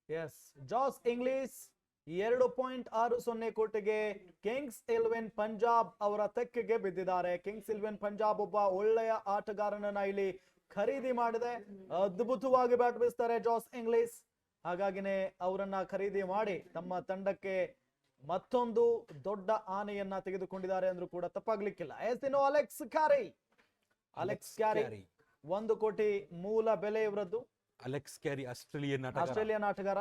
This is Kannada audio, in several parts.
ಎಸ್, ಜಾಸ್ ಇಂಗ್ಲಿಷ್ 2.60 ಕೋಟಿಗೆ ಕಿಂಗ್ಸ್ 11 ಪಂಜಾಬ್ ಅವರ ತೆಕ್ಕೆಗೆ ಬಿದ್ದಿದ್ದಾರೆ. ಕಿಂಗ್ಸ್ 11 ಪಂಜಾಬ್ ಒಬ್ಬ ಒಳ್ಳೆಯ ಆಟಗಾರನನ್ನ ಇಲ್ಲಿ ಖರೀದಿ ಮಾಡಿದೆ. ಅದ್ಭುತವಾಗಿ ಬ್ಯಾಟ್ ಬೀಸ್ತಾರೆ ಜಾಸ್ ಇಂಗ್ಲಿಷ್. ಹಾಗಾಗಿನೇ ಅವರನ್ನ ಖರೀದಿ ಮಾಡಿ ತಮ್ಮ ತಂಡಕ್ಕೆ ಮತ್ತೊಂದು ದೊಡ್ಡ ಆನೆಯನ್ನ ತೆಗೆದುಕೊಂಡಿದ್ದಾರೆ ಅಂದ್ರೂ ಕೂಡ ತಪ್ಪಾಗ್ಲಿಕ್ಕಿಲ್ಲ. ಇನ್ನು ಅಲೆಕ್ಸ್ ಕ್ಯಾರಿ 1 ಕೋಟಿ ಮೂಲ ಬೆಲೆ ಇವರದ್ದು. ಅಲೆಕ್ಸ್ ಕ್ಯಾರಿ ಆಸ್ಟ್ರೇಲಿಯನ್ ಆಟಗಾರ,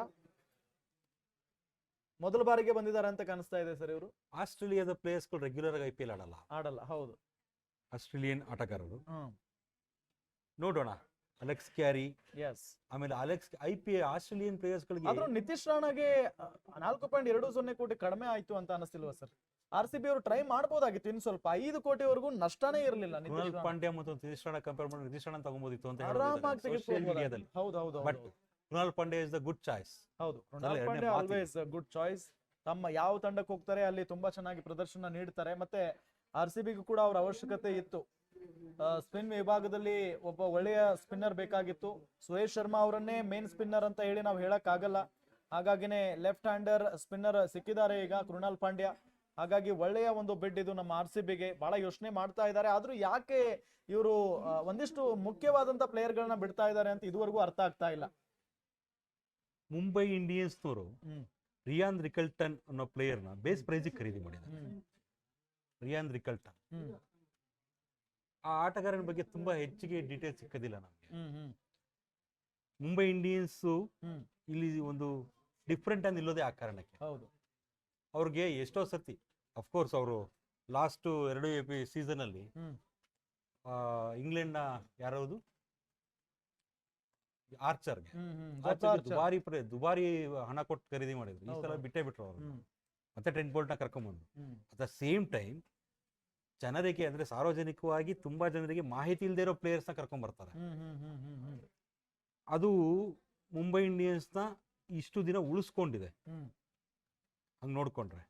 ಮೊದಲ ಬಾರಿಗೆ ಬಂದಿದ್ದಾರೆ ಅಂತ ಕಾಣಿಸ್ತಾ ಇದೆ ಸರ್. ಇವರು ಆಸ್ಟ್ರೇಲಿಯಾದ ಪ್ಲೇಯರ್ಸ್ ಗಳು ರೆಗ್ಯುಲರ್ ಆಗಿ IPL ಆಡಲ್ಲ. ಹೌದು, ಆಸ್ಟ್ರೇಲಿಯನ್ ಆಟಗಾರರು. ನೋಡೋಣ ಅಲೆಕ್ಸ್ ಕ್ಯಾರಿ. ಆಮೇಲೆ ಆಸ್ಟ್ರೇಲಿಯನ್ ಪ್ಲೇಯರ್ಸ್ ಗಳಿಗೆ ನಿತೀಶ್ ರಾಣಾಗೆ 4.20 ಕೋಟಿ ಕಡಿಮೆ ಆಯ್ತು ಅಂತ ಅನಿಸ್ತಿಲ್ವಾ ಸರ್? RCB ಅವರು ಟ್ರೈ ಮಾಡಬಹುದಾಗಿತ್ತು ಇನ್ನು ಸ್ವಲ್ಪ. 5 ಕೋಟಿವರೆಗೂ ನಷ್ಟನೇ ಇರಲಿಲ್ಲ. ಕೃಣಾಲ್ ಪಾಂಡ್ಯ ಮತ್ತು ನಿತೀಶ್ ರಾಣಾ ಕಂಪೇರ್ ಮಾಡಿ ನಿತೀಶ್ ರಾಣಾ ತಗೊಂಬೋದಿತ್ತು ಅಂತ ಆರಾಮಾಗಿ. But Krunal Pandya is the good choice. ಹೌದು, Krunal Pandya always good choice. ತಮ್ಮ ಯಾವ ತಂಡಕ್ಕೆ ಹೋಗ್ತಾರೆ ಅಲ್ಲಿ ತುಂಬಾ ಚೆನ್ನಾಗಿ ಪ್ರದರ್ಶನ ನೀಡ್ತಾರೆ. ಮತ್ತೆ RCBಗೂ ಕೂಡ ಅವ್ರ ಅವಶ್ಯಕತೆ ಇತ್ತು. ಸ್ಪಿನ್ ವಿಭಾಗದಲ್ಲಿ ಒಬ್ಬ ಒಳ್ಳೆಯ ಸ್ಪಿನ್ನರ್ ಬೇಕಾಗಿತ್ತು. ಸುರೇಶ್ ಶರ್ಮಾ ಅವರನ್ನೇ ಮೇನ್ ಸ್ಪಿನ್ನರ್ ಅಂತ ಹೇಳಿ ನಾವು ಹೇಳಕ್ ಆಗಲ್ಲ. ಹಾಗಾಗಿನೇ ಲೆಫ್ಟ್ ಹ್ಯಾಂಡರ್ ಸ್ಪಿನ್ನರ್ ಸಿಕ್ಕಿದ್ದಾರೆ ಈಗ ಕೃಣಾಲ್ ಪಾಂಡ್ಯ. ಹಾಗಾಗಿ ಒಳ್ಳೆಯ ಒಂದು ಬಿಡ್ ಇದು ನಮ್ಮ RCBಗೆ. ಬಹಳ ಯೋಚನೆ ಮಾಡ್ತಾ ಇದ್ದಾರೆ. ಆದ್ರೂ ಯಾಕೆ ಇವರು ಒಂದಿಷ್ಟು ಮುಖ್ಯವಾದಂತ ಪ್ಲೇಯರ್ ಗಳನ್ನ ಬಿಡ್ತಾ ಇದ್ದಾರೆ ಅಂತ ಇದುವರೆಗೂ ಅರ್ಥ ಆಗ್ತಾ ಇಲ್ಲ. ಮುಂಬೈ ಇಂಡಿಯನ್ಸ್ ನವರು ರಿಯಾನ್ ರಿಕಲ್ಟನ್ ಅನ್ನೋ ಪ್ಲೇಯರ್ ನ ಬೇಸ್ ಪ್ರೈಸ್ ಖರೀದಿ ಮಾಡಿದ್ದಾರೆ. ರಿಯಾನ್ ರಿಕಲ್ಟನ್ ಆ ಆಟಗಾರನ ಬಗ್ಗೆ ತುಂಬಾ ಹೆಚ್ಚಿಗೆ ಡೀಟೇಲ್ಸ್ ಸಿಕ್ಕದಿಲ್ಲ ನಮಗೆ. ಮುಂಬೈ ಇಂಡಿಯನ್ಸ್ ಇಲ್ಲಿ ಒಂದು ಡಿಫ್ರೆಂಟ್ ಅಂತ ಇಲ್ಲೋದೇ ಆ ಕಾರಣಕ್ಕೆ. ಅವ್ರಿಗೆ ಎಷ್ಟೋ ಸತಿ ಅಫ್ಕೋರ್ಸ್ ಅವರು ಲಾಸ್ಟ್ 2 ಸೀಸನ್ ಅಲ್ಲಿ ಇಂಗ್ಲೆಂಡ್ ನ ಯಾರದು ಆರ್ಚರ್ಗೆ ದುಬಾರಿ ಹಣ ಕೊಟ್ಟು ಖರೀದಿ ಮಾಡಿದ್ರು. ಈ ಸಲ ಬಿಟ್ಟೇ ಬಿಟ್ರು ಅವರು. ಮತ್ತೆ ಟ್ರೆಂಟ್ ಬೋಲ್ಟ್ ನ ಕರ್ಕೊಂಡ್ಬಂದು. ಅಟ್ ದ ಸೇಮ್ ಟೈಮ್ ಜನರಿಗೆ ಅಂದ್ರೆ ಸಾರ್ವಜನಿಕವಾಗಿ ತುಂಬಾ ಜನರಿಗೆ ಮಾಹಿತಿ ಇಲ್ಲದೆ ಇರೋ ಪ್ಲೇಯರ್ಸ್ ನ ಕರ್ಕೊಂಡ್ ಬರ್ತಾರೆ. ಅದು ಮುಂಬೈ ಇಂಡಿಯನ್ಸ್ ನ ಇಷ್ಟು ದಿನ ಉಳಿಸ್ಕೊಂಡಿದೆ ಹಂಗ್ ನೋಡ್ಕೊಂಡ್ರೆ.